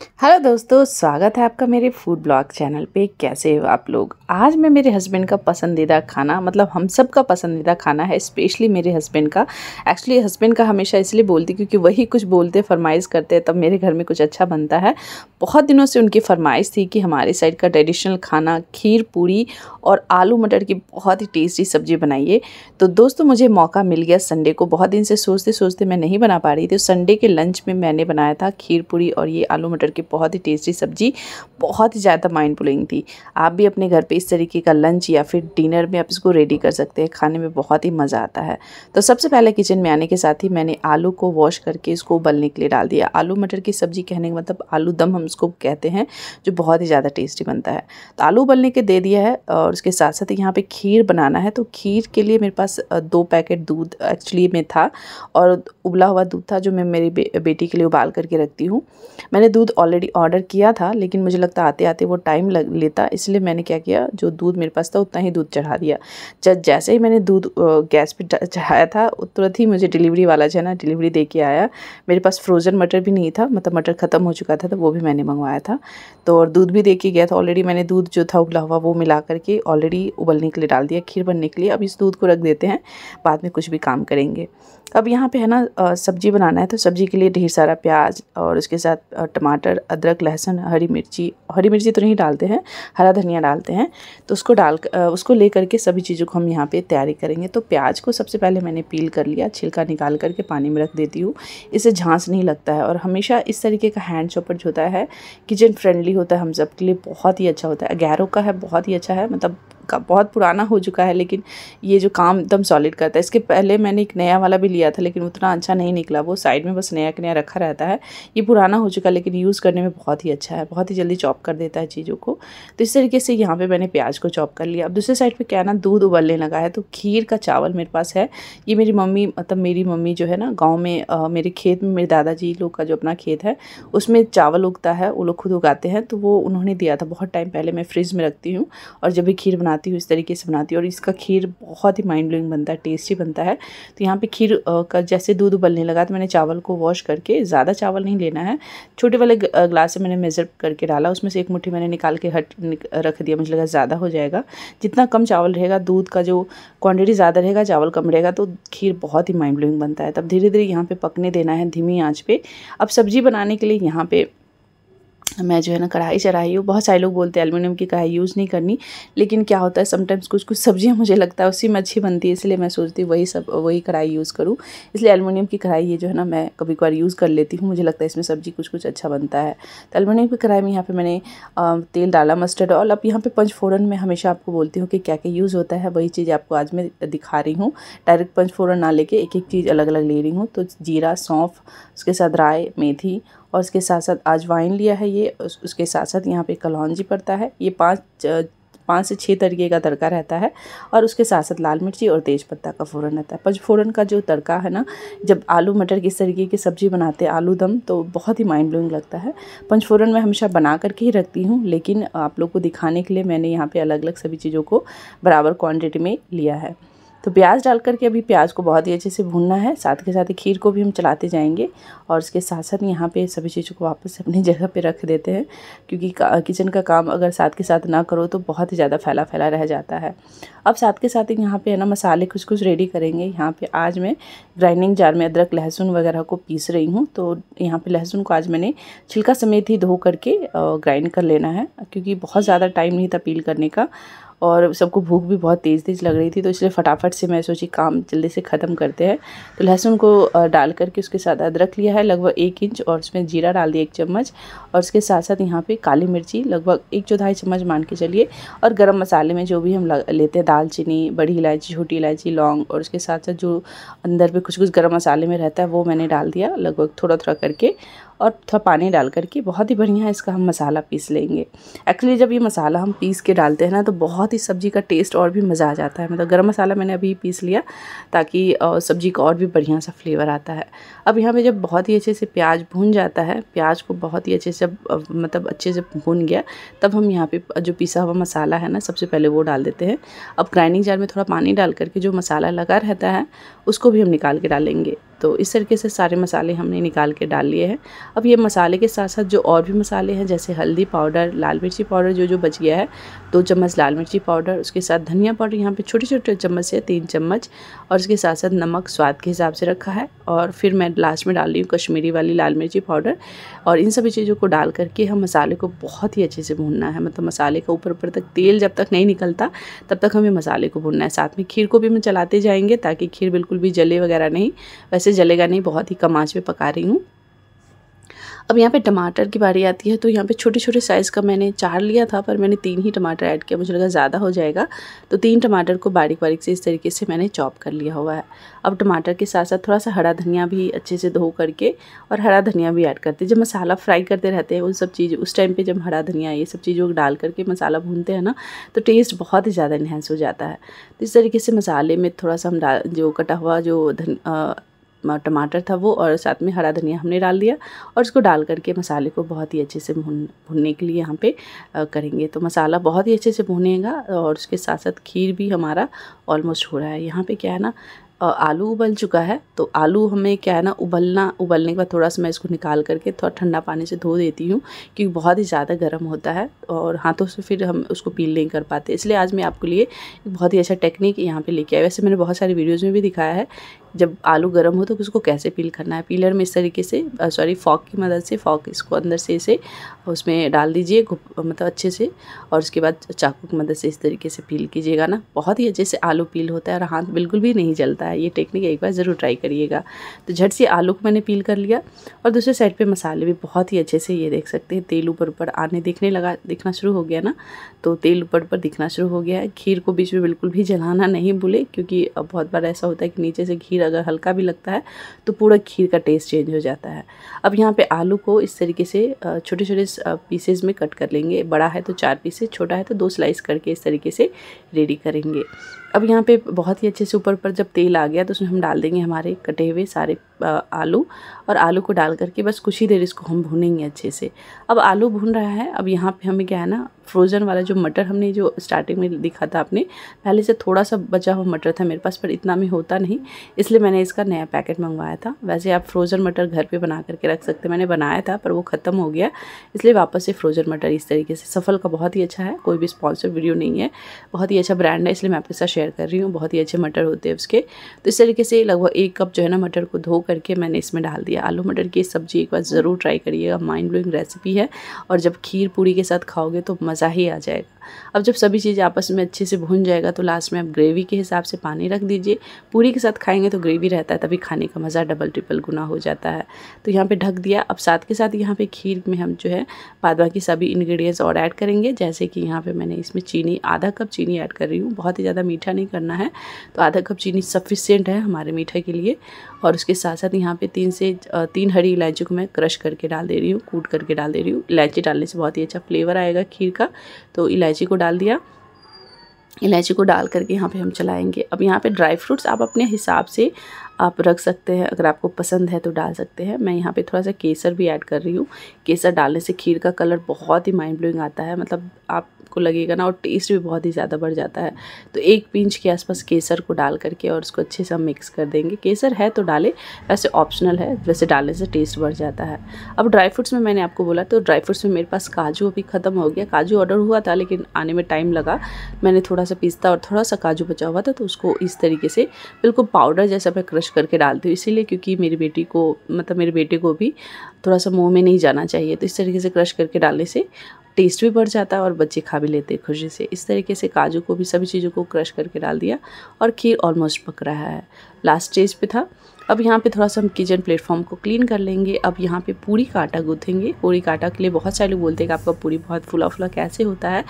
Hello दोस्तों, स्वागत है आपका मेरे फूड ब्लॉग चैनल पे। कैसे हो आप लोग? आज मैं मेरे हस्बैंड का पसंदीदा खाना, मतलब हम सब का पसंदीदा खाना है, स्पेशली मेरे हस्बैंड का। एक्चुअली हस्बैंड का हमेशा इसलिए बोलती क्योंकि वही कुछ बोलते, फरमाइश करते हैं, तब मेरे घर में कुछ अच्छा बनता है। बहुत दिनों से उनकी फरमाइश थी कि हमारे साइड का ट्रेडिशनल खाना खीर पूरी और आलू मटर की बहुत ही टेस्टी सब्जी बनाइए। तो दोस्तों, मुझे मौका मिल गया संडे को। बहुत दिन से सोचते सोचते मैं नहीं बना पा रही थी। संडे के लंच में मैंने बनाया था खीर पूरी और ये आलू मटर की बहुत ही टेस्टी सब्जी। बहुत ही ज़्यादा माइंड ब्लोइंग थी। आप भी अपने घर पे इस तरीके का लंच या फिर डिनर में आप इसको रेडी कर सकते हैं। खाने में बहुत ही मज़ा आता है। तो सबसे पहले किचन में आने के साथ ही मैंने आलू को वॉश करके इसको उबलने के लिए डाल दिया। आलू मटर की सब्ज़ी कहने का मतलब आलू दम हम उसको कहते हैं, जो बहुत ही ज़्यादा टेस्टी बनता है। तो आलू उबलने के दे दिया है और उसके साथ साथ यहाँ पे खीर बनाना है। तो खीर के लिए मेरे पास 2 पैकेट दूध एक्चुअली में था और उबला हुआ दूध था, जो मैं मेरी बेटी के लिए उबाल करके रखती हूँ। मैंने दूध ऑलरेडी ऑर्डर किया था, लेकिन मुझे लगता आते आते वो टाइम लेता, इसलिए मैंने क्या किया, जो दूध मेरे पास था उतना ही दूध चढ़ा दिया। जैसे ही मैंने दूध गैस पे चढ़ाया था, तुरंत ही मुझे डिलीवरी वाला जो है ना, डिलीवरी दे के आया। मेरे पास फ्रोज़न मटर भी नहीं था, मतलब मटर ख़त्म हो चुका था, तो वो भी मैंने मंगवाया था। तो और दूध भी दे के गया था। ऑलरेडी मैंने दूध जो था उबला हुआ वो मिला करके ऑलरेडी उबलने के लिए डाल दिया, खीर बनने के लिए। अब इस दूध को रख देते हैं, बाद में कुछ भी काम करेंगे। अब यहाँ पे है ना सब्जी बनाना है, तो सब्जी के लिए ढेर सारा प्याज और उसके साथ टमाटर, अदरक, लहसुन, हरी मिर्ची तो नहीं डालते हैं, हरा धनिया डालते हैं। तो उसको ले करके सभी चीज़ों को हम यहाँ पे तैयारी करेंगे। तो प्याज को सबसे पहले मैंने पील कर लिया, छिलका निकाल करके पानी में रख देती हूँ। इससे झांस नहीं लगता है और हमेशा इस तरीके का हैंड चॉपर जो होता है किचन फ्रेंडली होता है, हम सब के लिए बहुत ही अच्छा होता है। गैरो का है, बहुत ही अच्छा है, मतलब बहुत पुराना हो चुका है, लेकिन ये जो काम एकदम सॉलिड करता है। इसके पहले मैंने एक नया वाला भी लिया था, लेकिन उतना अच्छा नहीं निकला, वो साइड में बस नया का नया रखा रहता है। ये पुराना हो चुका है, लेकिन यूज़ करने में बहुत ही अच्छा है, बहुत ही जल्दी चॉप कर देता है चीज़ों को। तो इस तरीके से यहाँ पे मैंने प्याज को चॉप कर लिया। अब दूसरे साइड पे क्या ना, दूध उबलने लगा है, तो खीर का चावल मेरे पास है। ये मेरी मम्मी, मतलब मेरी मम्मी जो है ना, गाँव में मेरे खेत में, मेरे दादाजी लोग का जो अपना खेत है उसमें चावल उगता है, वो लोग खुद उगाते हैं, तो वो उन्होंने दिया था बहुत टाइम पहले। मैं फ्रिज में रखती हूँ और जब भी खीर बनाती हूँ इस तरीके से बनाती हूँ, और इसका खीर बहुत ही माइंड ब्लोइंग बनता है, टेस्टी बनता है। तो यहाँ पे खीर का जैसे दूध उबलने लगा तो मैंने चावल को वॉश करके, ज़्यादा चावल नहीं लेना है, छोटे वाले ग्लास से मैंने मेज़र करके डाला। उसमें से एक मुट्ठी मैंने निकाल के रख दिया, मुझे लगा ज़्यादा हो जाएगा। जितना कम चावल रहेगा, दूध का जो क्वांटिटी ज़्यादा रहेगा, चावल कम रहेगा, तो खीर बहुत ही माइंड ब्लोइंग बनता है। तब धीरे धीरे यहाँ पे पकने देना है धीमी आँच पे। अब सब्जी बनाने के लिए यहाँ पे मैं जो है ना कढ़ाई चढ़ाई हूँ। बहुत सारे लोग बोलते हैं एल्युमिनियम की कढ़ाई यूज़ नहीं करनी, लेकिन क्या होता है समटाइम्स कुछ सब्जियां मुझे लगता है उसी में अच्छी बनती है, इसलिए मैं सोचती हूँ वही कढ़ाई यूज़ करूँ। इसलिए एल्युमिनियम की कढ़ाई ये जो है ना मैं कभी कभार यूज़ कर लेती हूँ। मुझे लगता है इसमें सब्जी कुछ अच्छा बनता है। तो एल्युमिनियम की कढ़ाई में यहाँ पर मैंने तेल डाला, मस्टर्ड ऑयल। अब यहाँ पर पंचफोरन में हमेशा आपको बोलती हूँ कि क्या क्या यूज़ होता है, वही चीज़ आपको आज मैं दिखा रही हूँ। डायरेक्ट पंचफोरन ना लेके एक एक चीज़ अलग अलग ले रही हूँ। तो जीरा, सौंफ, उसके साथ राई, मेथी और उसके साथ साथ अजवाइन लिया है ये। उसके साथ साथ यहाँ पे कलौंजी पड़ता है। ये 5 से 6 तरीके का तड़का रहता है, और उसके साथ साथ लाल मिर्ची और तेज पत्ता का फ़ोरन रहता है। पंचफोरन का जो तड़का है ना, जब आलू मटर की इस तरीके की सब्ज़ी बनाते हैं, आलू दम, तो बहुत ही माइंड ब्लोइंग लगता है। पंचफोरन मैं हमेशा बना करके ही रखती हूँ, लेकिन आप लोग को दिखाने के लिए मैंने यहाँ पे अलग अलग सभी चीज़ों को बराबर क्वान्टिटी में लिया है। तो प्याज डाल करके अभी प्याज को बहुत ही अच्छे से भूनना है, साथ के साथ ही खीर को भी हम चलाते जाएंगे। और उसके साथ साथ यहाँ पे सभी चीज़ों को वापस अपनी जगह पे रख देते हैं, क्योंकि किचन का काम अगर साथ के साथ ना करो तो बहुत ही ज़्यादा फैला फैला रह जाता है। अब साथ के साथ ही यहाँ पे है ना मसाले कुछ रेडी करेंगे। यहाँ पे आज मैं ग्राइंडिंग जार में अदरक, लहसुन वगैरह को पीस रही हूँ। तो यहाँ पे लहसुन को आज मैंने छिलका समेत ही धो करके ग्राइंड कर लेना है, क्योंकि बहुत ज़्यादा टाइम नहीं था पील करने का, और सबको भूख भी बहुत तेज़ लग रही थी, तो इसलिए फटाफट से मैं सोची काम जल्दी से ख़त्म करते हैं। तो लहसुन को डाल करके उसके साथ अदरक लिया है लगभग 1 इंच, और उसमें जीरा डाल दिया 1 चम्मच, और उसके साथ साथ यहाँ पे काली मिर्ची लगभग 1/4 चम्मच मान के चलिए। और गरम मसाले में जो भी हम लेते हैं, दालचीनी, बड़ी इलायची, छोटी इलायची, लौंग, और उसके साथ साथ जो अंदर पे कुछ गरम मसाले में रहता है वो मैंने डाल दिया लगभग थोड़ा करके, और थोड़ा पानी डाल करके बहुत ही बढ़िया इसका हम मसाला पीस लेंगे। एक्चुअली जब ये मसाला हम पीस के डालते हैं ना, तो बहुत ही सब्ज़ी का टेस्ट और भी मज़ा आ जाता है। मतलब गरम मसाला मैंने अभी पीस लिया ताकि सब्ज़ी का और भी बढ़िया सा फ्लेवर आता है। अब यहाँ पे जब बहुत ही अच्छे से प्याज भून जाता है, प्याज को बहुत ही अच्छे से मतलब अच्छे से भून गया, तब हम यहाँ पे जो पिसा हुआ मसाला है ना, सबसे पहले वो डाल देते हैं। अब ग्राइंडिंग जार में थोड़ा पानी डाल करके जो मसाला लगा रहता है उसको भी हम निकाल के डालेंगे। तो इस तरीके से सारे मसाले हमने निकाल के डाल लिए हैं। अब ये मसाले के साथ साथ जो और भी मसाले हैं जैसे हल्दी पाउडर, लाल मिर्ची पाउडर जो बच गया है 2 चम्मच लाल मिर्ची पाउडर, उसके साथ धनिया पाउडर यहाँ पे छोटे-छोटे चम्मच से 3 चम्मच, और उसके साथ साथ नमक स्वाद के हिसाब से रखा है। और फिर मैं लास्ट में डाल रही हूँ कश्मीरी वाली लाल मिर्ची पाउडर। और इन सभी चीज़ों को डाल करके हम मसाले को बहुत ही अच्छे से भूनना है। मतलब मसाले का ऊपर तक तेल जब तक नहीं निकलता तब तक हमें मसाले को भूनना है। साथ में खीर को भी हम चलाते जाएंगे ताकि खीर बिल्कुल भी जले वगैरह नहीं, वैसे जलेगा नहीं, बहुत ही कम आंच पे पका रही हूँ। अब यहाँ पे टमाटर की बारी आती है, तो यहाँ पे छोटे छोटे साइज़ का मैंने 4 लिया था, पर मैंने 3 ही टमाटर ऐड किया, मुझे लगा ज़्यादा हो जाएगा, तो 3 टमाटर को बारीक बारीक से इस तरीके से मैंने चॉप कर लिया हुआ है। अब टमाटर के साथ साथ थोड़ा सा हरा धनिया भी अच्छे से धो करके और हरा धनिया भी ऐड करते हैं। जब मसाला फ्राई करते रहते हैं उन सब चीज़, उस टाइम पर जब हरा धनिया ये सब चीज़ों को डाल करके मसाला भूनते हैं ना, तो टेस्ट बहुत ही ज़्यादा इन्हेंस हो जाता है। तो इस तरीके से मसाले में थोड़ा सा हम जो कटा हुआ जो टमाटर था वो और साथ में हरा धनिया हमने डाल दिया, और इसको डाल करके मसाले को बहुत ही अच्छे से भूनने के लिए यहाँ पे करेंगे। तो मसाला बहुत ही अच्छे से भूनेगा, और उसके साथ साथ खीर भी हमारा ऑलमोस्ट हो रहा है। यहाँ पे क्या है ना, आलू उबल चुका है, तो आलू हमें क्या है ना उबलने के बाद थोड़ा सा मैं इसको निकाल करके थोड़ा ठंडा पानी से धो देती हूँ, क्योंकि बहुत ही ज़्यादा गर्म होता है और हाथों से फिर हम उसको पील नहीं कर पाते। इसलिए आज मैं आपके लिए एक बहुत ही अच्छा टेक्निक यहाँ पे लेके आई। वैसे मैंने बहुत सारी वीडियोज़ में भी दिखाया है जब आलू गर्म हो तो उसको कैसे पील करना है। पीलर में इस तरीके से फॉक की मदद से फॉक इसको अंदर से इसे उसमें डाल दीजिए मतलब अच्छे से, और उसके बाद चाकू की मदद से इस तरीके से पील कीजिएगा ना, बहुत ही अच्छे से आलू पील होता है और हाथ बिल्कुल भी नहीं जलता है। ये टेक्निक एक बार ज़रूर ट्राई करिएगा। तो झट से आलू को मैंने पील कर लिया, और दूसरे साइड पे मसाले भी बहुत ही अच्छे से, ये देख सकते हैं तेल ऊपर ऊपर आने दिखना शुरू हो गया ना, तो तेल ऊपर ऊपर दिखना शुरू हो गया है। खीर को बीच में बिल्कुल भी जलाना नहीं भूले, क्योंकि अब बहुत बार ऐसा होता है कि नीचे से खीर अगर हल्का भी लगता है तो पूरा खीर का टेस्ट चेंज हो जाता है। अब यहाँ पे आलू को इस तरीके से छोटे छोटे पीसेज में कट कर लेंगे। बड़ा है तो 4 पीसेज, छोटा है तो 2 स्लाइस करके इस तरीके से रेडी करेंगे। अब यहाँ पे बहुत ही अच्छे से ऊपर पर जब तेल आ गया तो उसमें हम डाल देंगे हमारे कटे हुए सारे आलू, और आलू को डाल करके बस कुछ ही देर इसको हम भूनेंगे अच्छे से। अब आलू भून रहा है। अब यहाँ पे हमें क्या है ना, फ्रोज़न वाला जो मटर हमने जो स्टार्टिंग में दिखा था आपने, पहले से थोड़ा सा बचा हुआ मटर था मेरे पास, पर इतना में होता नहीं, इसलिए मैंने इसका नया पैकेट मंगवाया था। वैसे आप फ्रोज़न मटर घर पे बना करके रख सकते हैं। मैंने बनाया था पर वो ख़त्म हो गया, इसलिए वापस से फ्रोज़न मटर इस तरीके से। सफल का बहुत ही अच्छा है, कोई भी स्पॉन्सर वीडियो नहीं है, बहुत ही अच्छा ब्रांड है, इसलिए मैं आपके साथ शेयर कर रही हूँ। बहुत ही अच्छे मटर होते हैं उसके। तो इस तरीके से लगभग 1 कप जो है ना मटर को धो करके मैंने इसमें डाल दिया। आलू मटर की सब्ज़ी एक बार ज़रूर ट्राई करिएगा, माइंड ब्लोइंग रेसिपी है, और जब खीर पूरी के साथ खाओगे तो मज़ा ही आ जाएगा। अब जब सभी चीज़ें आपस में अच्छे से भून जाएगा तो लास्ट में आप ग्रेवी के हिसाब से पानी रख दीजिए। पूरी के साथ खाएंगे तो ग्रेवी रहता है, तभी खाने का मज़ा डबल ट्रिपल गुना हो जाता है। तो यहाँ पे ढक दिया। अब साथ के साथ यहाँ पे खीर में हम जो है बाद बाकी सभी इंग्रेडिएंट्स और ऐड करेंगे। जैसे कि यहाँ पे मैंने इसमें चीनी, आधा कप चीनी ऐड कर रही हूँ। बहुत ही ज़्यादा मीठा नहीं करना है, तो आधा कप चीनी सफिशिएंट है हमारे मीठे के लिए। और उसके साथ साथ यहाँ पे 3 हरी इलायची को मैं क्रश करके डाल दे रही हूँ, कूट करके डाल दे रही हूँ। इलायची डालने से बहुत ही अच्छा फ्लेवर आएगा खीर का, तो इलायची को डाल दिया। इलायची को डाल करके यहाँ पे हम चलाएंगे। अब यहाँ पे ड्राई फ्रूट्स आप अपने हिसाब से आप रख सकते हैं, अगर आपको पसंद है तो डाल सकते हैं। मैं यहाँ पे थोड़ा सा केसर भी ऐड कर रही हूँ। केसर डालने से खीर का कलर बहुत ही माइंड ब्लोइंग आता है, मतलब आपको लगेगा ना, और टेस्ट भी बहुत ही ज़्यादा बढ़ जाता है। तो 1 पिंच के आसपास केसर को डाल करके और उसको अच्छे से हम मिक्स कर देंगे। केसर है तो डालें, वैसे ऑप्शनल है, वैसे डालने से टेस्ट बढ़ जाता है। अब ड्राई फ्रूट्स में मैंने आपको बोला, तो ड्राई फ्रूट्स में मेरे पास काजू अभी ख़त्म हो गया। काजू ऑर्डर हुआ था लेकिन आने में टाइम लगा। मैंने थोड़ा सा पिस्ता और थोड़ा सा काजू बचा हुआ था, तो उसको इस तरीके से बिल्कुल पाउडर जैसा मैं क्रश करके डालती हूँ, इसीलिए क्योंकि मेरी बेटी को, मतलब मेरे बेटे को भी थोड़ा सा मुंह में नहीं जाना चाहिए। तो इस तरीके से क्रश करके डालने से टेस्ट भी बढ़ जाता है और बच्चे खा भी लेते हैं खुशी से। इस तरीके से काजू को भी, सभी चीज़ों को क्रश करके डाल दिया, और खीर ऑलमोस्ट पक रहा है, लास्ट स्टेज पे था। अब यहाँ पे थोड़ा सा हम किचन प्लेटफॉर्म को क्लीन कर लेंगे। अब यहाँ पे पूरी का आटा गूँथेंगे। पूरी का आटा के लिए बहुत सारे लोग बोलते हैं कि आपका पूरी बहुत फुला फुला कैसे होता है,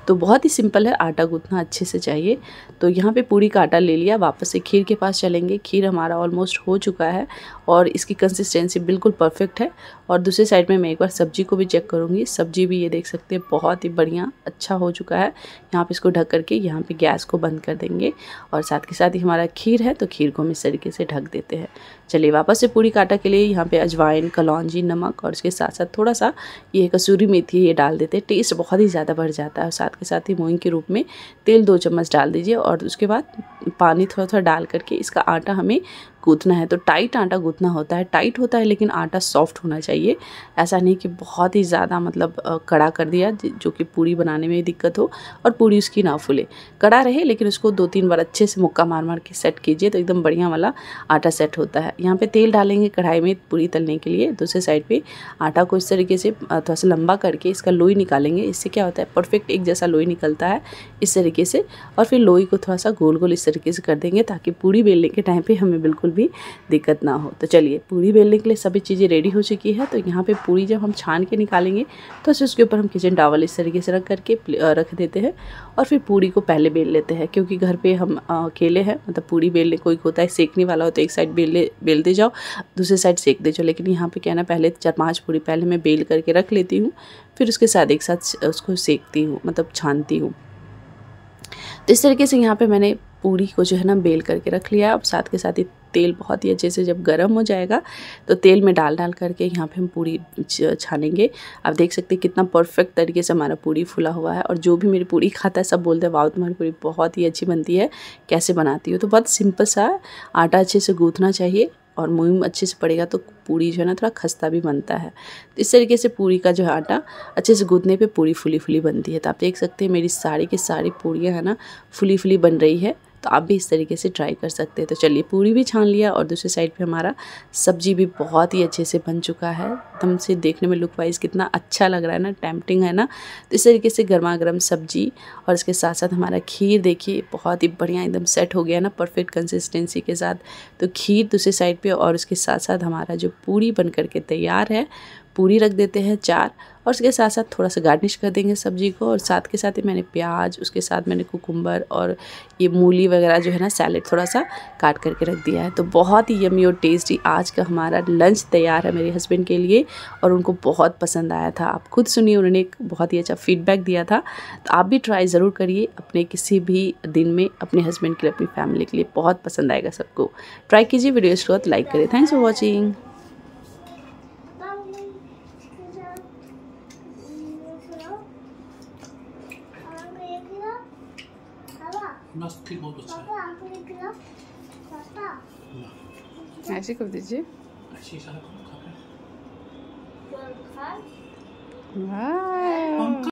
तो बहुत ही सिंपल है, आटा गूँथना अच्छे से चाहिए। तो यहाँ पे पूरी का आटा ले लिया, वापस से खीर के पास चलेंगे। खीर हमारा ऑलमोस्ट हो चुका है और इसकी कंसिस्टेंसी बिल्कुल परफेक्ट है। और दूसरी साइड में मैं एक बार सब्जी को भी चेक करूँगी। सब्जी भी ये देख सकते हैं बहुत ही बढ़िया अच्छा हो चुका है। यहाँ पे इसको ढक करके यहाँ पे गैस को बंद कर देंगे, और साथ के साथ ही हमारा खीर है, तो खीर को हम इस तरीके से ढक देते हैं। चलिए वापस से पूरी का आटा के लिए यहाँ पे अजवाइन, कलौंजी, नमक और उसके साथ साथ थोड़ा सा ये कसूरी मेथी ये डाल देते हैं। टेस्ट बहुत ही ज़्यादा बढ़ जाता है। साथ के साथ ही मोइन के रूप में तेल 2 चम्मच डाल दीजिए और उसके बाद पानी थोड़ा थोड़ा डाल करके इसका आटा हमें गूँथना है। तो टाइट आटा गूँथना होता है, टाइट होता है लेकिन आटा सॉफ्ट होना चाहिए। ऐसा नहीं कि बहुत ही ज़्यादा मतलब कड़ा कर दिया जो कि पूरी बनाने में दिक्कत हो और पूरी उसकी ना फूले। कड़ा रहे लेकिन उसको 2-3 बार अच्छे से मुक्का मार मार के सेट कीजिए तो एकदम बढ़िया वाला आटा सेट होता है। यहाँ पे तेल डालेंगे कढ़ाई में पूरी तलने के लिए। दूसरे साइड पे आटा को इस तरीके से थोड़ा सा लंबा करके इसका लोई निकालेंगे। इससे क्या होता है, परफेक्ट एक जैसा लोई निकलता है इस तरीके से। और फिर लोई को थोड़ा सा गोल गोल इस तरीके से कर देंगे ताकि पूरी बेलने के टाइम पे हमें बिल्कुल भी दिक्कत ना हो। तो चलिए पूरी बेलने के लिए सभी चीज़ें रेडी हो चुकी है। तो यहाँ पे पूरी जब हम छान के निकालेंगे तो उसके ऊपर हम किचन टॉवल इस तरीके से रख करके रख देते हैं और फिर पूरी को पहले बेल लेते हैं। क्योंकि घर पे हम अकेले हैं, मतलब पूरी बेलने कोई होता है सेकने वाला हो तो एक साइड बेलते जाओ, दूसरे साइड सेक दे जाओ। लेकिन यहाँ पे क्या ना, पहले 4-5 पूरी पहले मैं बेल करके रख लेती हूँ, फिर उसके साथ एक साथ उसको सेकती हूँ, मतलब छानती हूँ। तो इस तरीके से यहाँ पे मैंने पूरी को जो है ना बेल करके रख लिया। अब साथ के साथ ही तेल बहुत ही अच्छे से जब गर्म हो जाएगा तो तेल में डाल करके यहाँ पे हम पूरी छानेंगे। आप देख सकते हैं कितना परफेक्ट तरीके से हमारा पूरी फुला हुआ है और जो भी मेरी पूरी खाता है सब बोलते हैं वाह तुम्हारी पूरी बहुत ही अच्छी बनती है, कैसे बनाती हो। तो बहुत सिंपल सा आटा अच्छे से गूँथना चाहिए और मुहीम अच्छे से पड़ेगा तो पूरी जो है ना थोड़ा खस्ता भी बनता है। तो इस तरीके से पूरी का जो है आटा अच्छे से गूँथने पे पूरी फुली फुली बनती है। तो आप देख सकते हैं मेरी सारी की सारी पूरियाँ है ना फुली फुली बन रही है। तो आप भी इस तरीके से ट्राई कर सकते हैं। तो चलिए पूरी भी छान लिया और दूसरी साइड पे हमारा सब्जी भी बहुत ही अच्छे से बन चुका है। एकदम से देखने में लुक वाइज कितना अच्छा लग रहा है ना, टेम्पटिंग है ना। तो इस तरीके से गर्मा गर्म सब्जी और इसके साथ साथ हमारा खीर देखिए बहुत ही बढ़िया एकदम सेट हो गया ना परफेक्ट कंसिस्टेंसी के साथ। तो खीर दूसरी साइड पे और उसके साथ साथ हमारा जो पूरी बन करके तैयार है, पूरी रख देते हैं 4 और उसके साथ साथ थोड़ा सा गार्निश कर देंगे सब्जी को। और साथ के साथ ही मैंने प्याज, उसके साथ मैंने कुकुम्बर और ये मूली वगैरह जो है ना सैलेड थोड़ा सा काट करके रख दिया है। तो बहुत ही यम्मी और टेस्टी आज का हमारा लंच तैयार है मेरे हस्बैंड के लिए और उनको बहुत पसंद आया था। आप खुद सुनिए, उन्होंने एक बहुत ही अच्छा फीडबैक दिया था। तो आप भी ट्राई ज़रूर करिए अपने किसी भी दिन में अपने हस्बैंड के लिए, अपनी फैमिली के लिए, बहुत पसंद आएगा सबको। ट्राई कीजिए, वीडियो अच्छी लगे तो लाइक करिए। Thanks for watching. मस्त, बहुत अच्छा है। ऐसे कर दीजिए। अच्छी सारा खा वाह।